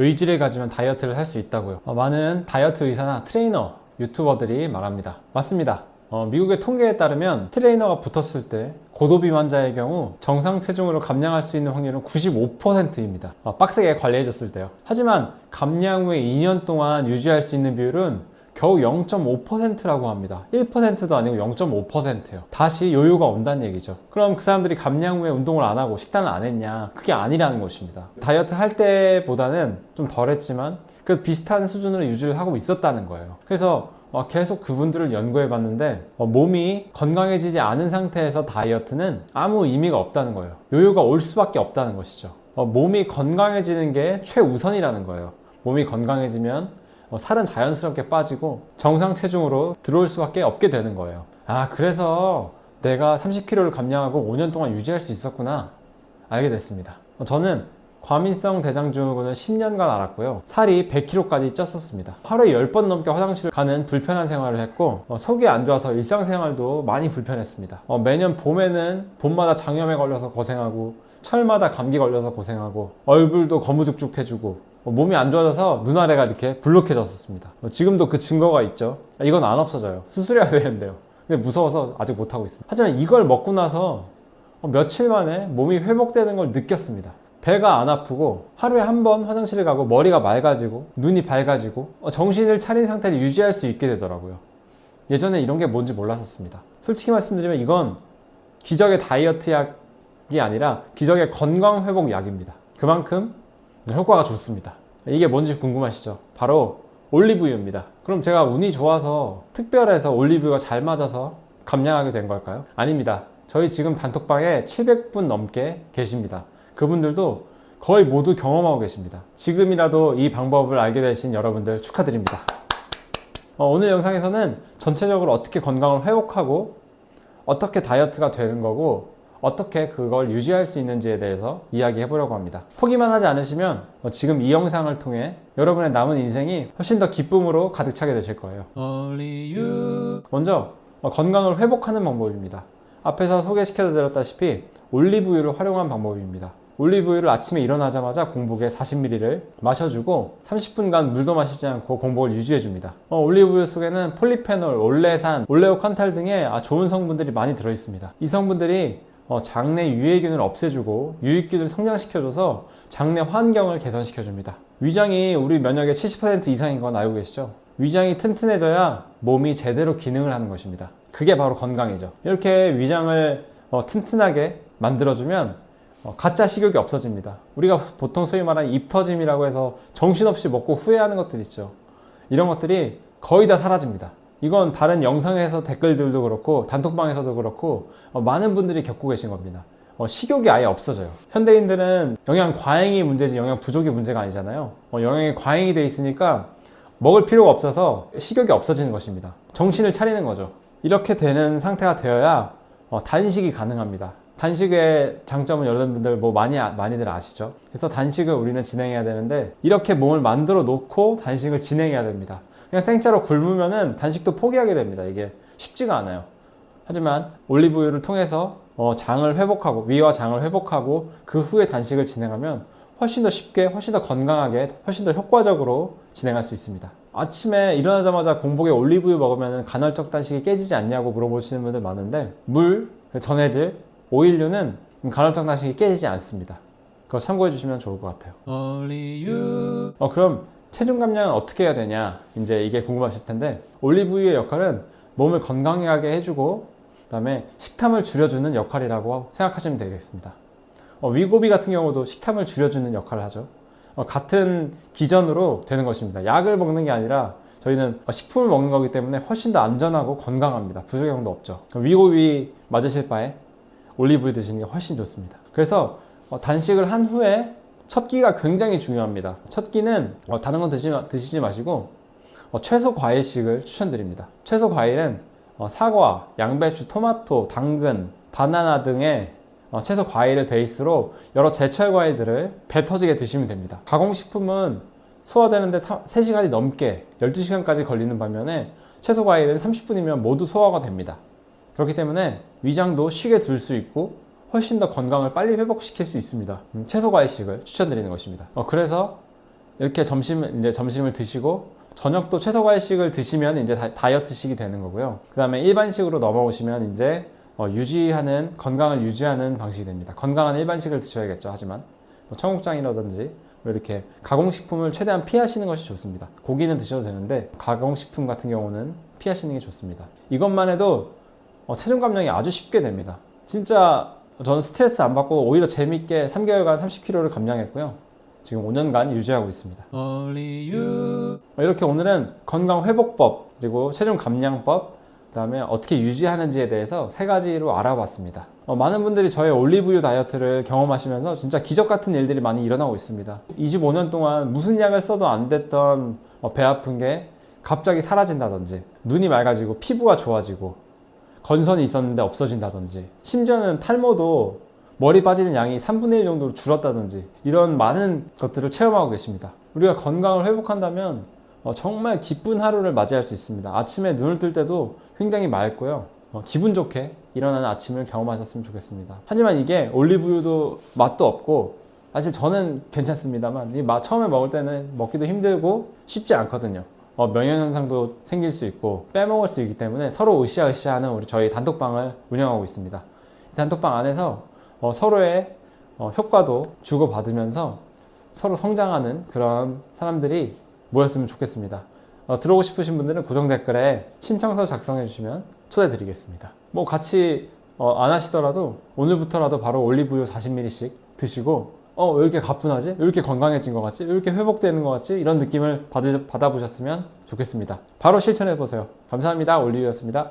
의지를 가지면 다이어트를 할 수 있다고요. 많은 다이어트 의사나 트레이너, 유튜버들이 말합니다. 맞습니다. 미국의 통계에 따르면 트레이너가 붙었을 때 고도비만자의 경우 정상 체중으로 감량할 수 있는 확률은 95%입니다. 빡세게 관리해줬을 때요. 하지만 감량 후에 2년 동안 유지할 수 있는 비율은 겨우 0.5%라고 합니다. 1%도 아니고 0.5%예요. 다시 요요가 온다는 얘기죠. 그럼 그 사람들이 감량 후에 운동을 안 하고 식단을 안 했냐? 그게 아니라는 것입니다. 다이어트 할 때보다는 좀 덜했지만 그래도 비슷한 수준으로 유지를 하고 있었다는 거예요. 그래서 계속 그분들을 연구해 봤는데 몸이 건강해지지 않은 상태에서 다이어트는 아무 의미가 없다는 거예요. 요요가 올 수밖에 없다는 것이죠. 몸이 건강해지는 게 최우선이라는 거예요. 몸이 건강해지면 살은 자연스럽게 빠지고 정상 체중으로 들어올 수밖에 없게 되는 거예요. 그래서 내가 30kg를 감량하고 5년 동안 유지할 수 있었구나 알게 됐습니다. 저는 과민성 대장증후군을 10년간 앓았고요. 살이 100kg까지 쪘었습니다. 하루에 10번 넘게 화장실을 가는 불편한 생활을 했고 속이 안 좋아서 일상생활도 많이 불편했습니다. 매년 봄에는 봄마다 장염에 걸려서 고생하고 철마다 감기 걸려서 고생하고 얼굴도 거무죽죽해지고 몸이 안 좋아져서 눈아래가 이렇게 불룩해졌었습니다. 지금도 그 증거가 있죠. 이건 안 없어져요. 수술해야 되는데요. 근데 무서워서 아직 못하고 있습니다. 하지만 이걸 먹고 나서 며칠 만에 몸이 회복되는 걸 느꼈습니다. 배가 안 아프고 하루에 한 번 화장실에 가고 머리가 맑아지고 눈이 밝아지고 정신을 차린 상태를 유지할 수 있게 되더라고요. 예전에 이런 게 뭔지 몰랐었습니다. 솔직히 말씀드리면 이건 기적의 다이어트 약이 아니라 기적의 건강 회복 약입니다. 그만큼 효과가 좋습니다. 이게 뭔지 궁금하시죠? 바로 올리브유입니다. 그럼 제가 운이 좋아서 특별해서 올리브유가 잘 맞아서 감량하게 된 걸까요? 아닙니다. 저희 지금 단톡방에 700분 넘게 계십니다. 그분들도 거의 모두 경험하고 계십니다. 지금이라도 이 방법을 알게 되신 여러분들 축하드립니다. 오늘 영상에서는 전체적으로 어떻게 건강을 회복하고 어떻게 다이어트가 되는 거고 어떻게 그걸 유지할 수 있는지에 대해서 이야기해 보려고 합니다. 포기만 하지 않으시면 지금 이 영상을 통해 여러분의 남은 인생이 훨씬 더 기쁨으로 가득 차게 되실 거예요. 먼저 건강을 회복하는 방법입니다. 앞에서 소개시켜 드렸다시피 올리브유를 활용한 방법입니다. 올리브유를 아침에 일어나자마자 공복에 40ml를 마셔주고 30분간 물도 마시지 않고 공복을 유지해줍니다. 올리브유 속에는 폴리페놀, 올레산, 올레오칸탈 등의 좋은 성분들이 많이 들어있습니다. 이 성분들이 장내 유해균을 없애주고 유익균을 성장시켜줘서 장내 환경을 개선시켜줍니다. 위장이 우리 면역의 70% 이상인 건 알고 계시죠? 위장이 튼튼해져야 몸이 제대로 기능을 하는 것입니다. 그게 바로 건강이죠. 이렇게 위장을 튼튼하게 만들어주면 가짜 식욕이 없어집니다. 우리가 보통 소위 말하는 입 터짐이라고 해서 정신없이 먹고 후회하는 것들 있죠. 이런 것들이 거의 다 사라집니다. 이건 다른 영상에서 댓글들도 그렇고 단톡방에서도 그렇고 많은 분들이 겪고 계신 겁니다. 식욕이 아예 없어져요. 현대인들은 영양 과잉이 문제지 영양 부족이 문제가 아니잖아요. 영양이 과잉이 돼 있으니까 먹을 필요가 없어서 식욕이 없어지는 것입니다. 정신을 차리는 거죠. 이렇게 되는 상태가 되어야 단식이 가능합니다. 단식의 장점은 여러분들 많이들 아시죠? 그래서 단식을 우리는 진행해야 되는데 이렇게 몸을 만들어 놓고 단식을 진행해야 됩니다. 그냥 생짜로 굶으면은 단식도 포기하게 됩니다. 이게 쉽지가 않아요. 하지만 올리브유를 통해서 장을 회복하고 위와 장을 회복하고 그 후에 단식을 진행하면 훨씬 더 쉽게, 훨씬 더 건강하게, 훨씬 더 효과적으로 진행할 수 있습니다. 아침에 일어나자마자 공복에 올리브유 먹으면 간헐적 단식이 깨지지 않냐고 물어보시는 분들 많은데 물, 전해질, 오일류는 간헐적 단식이 깨지지 않습니다. 그거 참고해 주시면 좋을 것 같아요. 그럼 체중 감량은 어떻게 해야 되냐? 이제 이게 궁금하실 텐데 올리브유의 역할은 몸을 건강하게 해주고 그 다음에 식탐을 줄여주는 역할이라고 생각하시면 되겠습니다. 위고비 같은 경우도 식탐을 줄여주는 역할을 하죠. 같은 기전으로 되는 것입니다. 약을 먹는 게 아니라 저희는 식품을 먹는 거기 때문에 훨씬 더 안전하고 건강합니다. 부작용도 없죠. 위고비 맞으실 바에 올리브유 드시는 게 훨씬 좋습니다. 그래서 단식을 한 후에 첫 끼가 굉장히 중요합니다. 첫 끼는 다른 건 드시지 마시고 채소 과일식을 추천드립니다. 채소 과일은 사과, 양배추, 토마토, 당근, 바나나 등의 채소 과일을 베이스로 여러 제철 과일들을 배 터지게 드시면 됩니다. 가공식품은 소화되는데 3시간이 넘게 12시간까지 걸리는 반면에 채소 과일은 30분이면 모두 소화가 됩니다. 그렇기 때문에 위장도 쉬게 둘 수 있고 훨씬 더 건강을 빨리 회복시킬 수 있습니다. 채소 과일식을 추천드리는 것입니다. 그래서 이렇게 점심을 드시고 저녁도 채소 과일식을 드시면 이제 다이어트식이 되는 거고요. 그 다음에 일반식으로 넘어오시면 이제 건강을 유지하는 방식이 됩니다. 건강한 일반식을 드셔야겠죠. 하지만 청국장이라든지 이렇게 가공식품을 최대한 피하시는 것이 좋습니다. 고기는 드셔도 되는데 가공식품 같은 경우는 피하시는 게 좋습니다. 이것만 해도 체중 감량이 아주 쉽게 됩니다. 진짜 저는 스트레스 안 받고 오히려 재밌게 3개월간 30kg를 감량했고요. 지금 5년간 유지하고 있습니다. 이렇게 오늘은 건강회복법, 그리고 체중 감량법, 그 다음에 어떻게 유지하는지에 대해서 3가지로 알아봤습니다. 많은 분들이 저의 올리브유 다이어트를 경험하시면서 진짜 기적 같은 일들이 많이 일어나고 있습니다. 25년 동안 무슨 약을 써도 안 됐던 배 아픈 게 갑자기 사라진다든지, 눈이 맑아지고 피부가 좋아지고, 건선이 있었는데 없어진다든지, 심지어는 탈모도 머리 빠지는 양이 3분의 1 정도로 줄었다든지, 이런 많은 것들을 체험하고 계십니다. 우리가 건강을 회복한다면 정말 기쁜 하루를 맞이할 수 있습니다. 아침에 눈을 뜰 때도 굉장히 맑고요. 기분 좋게 일어나는 아침을 경험하셨으면 좋겠습니다. 하지만 이게 올리브유도 맛도 없고, 사실 저는 괜찮습니다만 처음에 먹을 때는 먹기도 힘들고 쉽지 않거든요. 명현현상도 생길 수 있고 빼먹을 수 있기 때문에 서로 으쌰으쌰하는 저희 단톡방을 운영하고 있습니다. 이 단톡방 안에서 서로의 효과도 주고받으면서 서로 성장하는 그런 사람들이 모였으면 좋겠습니다. 들어오고 싶으신 분들은 고정 댓글에 신청서 작성해 주시면 초대 드리겠습니다. 같이 안 하시더라도 오늘부터라도 바로 올리브유 40ml씩 드시고 왜 이렇게 가뿐하지? 왜 이렇게 건강해진 것 같지? 왜 이렇게 회복되는 것 같지? 이런 느낌을 받아보셨으면 좋겠습니다. 바로 실천해 보세요. 감사합니다. 올리유였습니다.